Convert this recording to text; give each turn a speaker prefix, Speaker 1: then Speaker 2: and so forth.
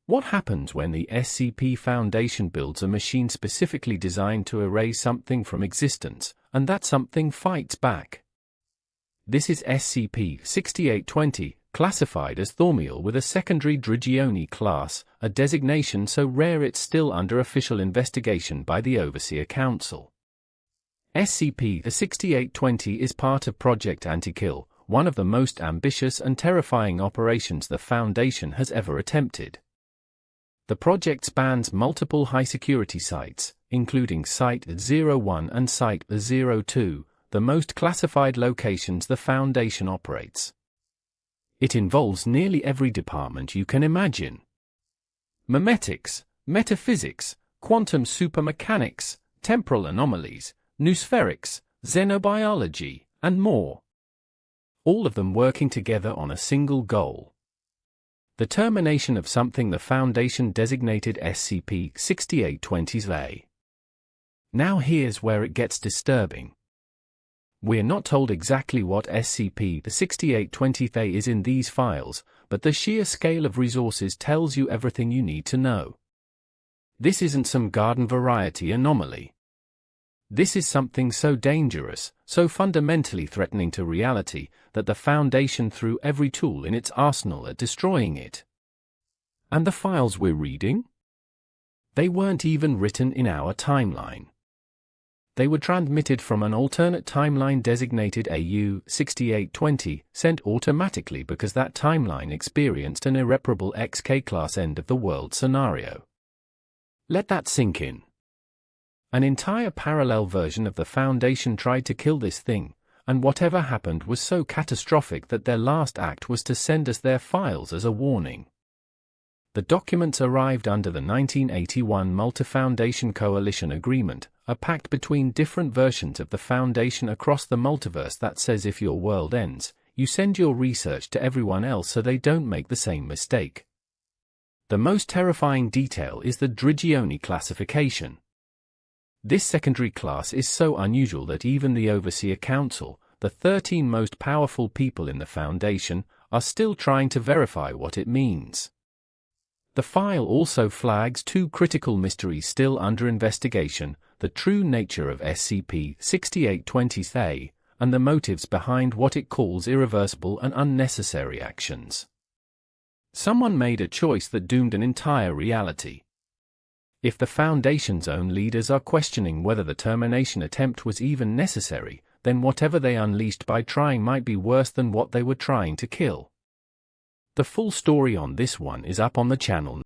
Speaker 1: What happens when the SCP Foundation builds a machine specifically designed to erase something from existence, and that something fights back? This is SCP-6820, classified as Thaumiel with a secondary Drigioni class, a designation so rare it's still under official investigation by the Overseer Council. SCP-6820 is part of Project ANTIKILL, one of the most ambitious and terrifying operations the Foundation has ever attempted. The project spans multiple high-security sites, including Site-01 and Site-02, the most classified locations the Foundation operates. It involves nearly every department you can imagine. Memetics, metaphysics, quantum supermechanics, temporal anomalies, noospherics, xenobiology, and more. All of them working together on a single goal: the termination of something the Foundation designated SCP-6820. Now here's where it gets disturbing. We're not told exactly what SCP-6820 is in these files, but the sheer scale of resources tells you everything you need to know. This isn't some garden variety anomaly. This is something so dangerous, so fundamentally threatening to reality, that the Foundation threw every tool in its arsenal at destroying it. And the files we're reading? They weren't even written in our timeline. They were transmitted from an alternate timeline designated AU-6820, sent automatically because that timeline experienced an irreparable XK-class end-of-the-world scenario. Let that sink in. An entire parallel version of the Foundation tried to kill this thing, and whatever happened was so catastrophic that their last act was to send us their files as a warning. The documents arrived under the 1981 Multi-Foundation Coalition Agreement, a pact between different versions of the Foundation across the multiverse that says if your world ends, you send your research to everyone else so they don't make the same mistake. The most terrifying detail is the Drigioni classification. This secondary class is so unusual that even the Overseer Council, the 13 most powerful people in the Foundation, are still trying to verify what it means. The file also flags two critical mysteries still under investigation: the true nature of SCP-6820 and the motives behind what it calls irreversible and unnecessary actions. Someone made a choice that doomed an entire reality. If the Foundation's own leaders are questioning whether the termination attempt was even necessary, then whatever they unleashed by trying might be worse than what they were trying to kill. The full story on this one is up on the channel now.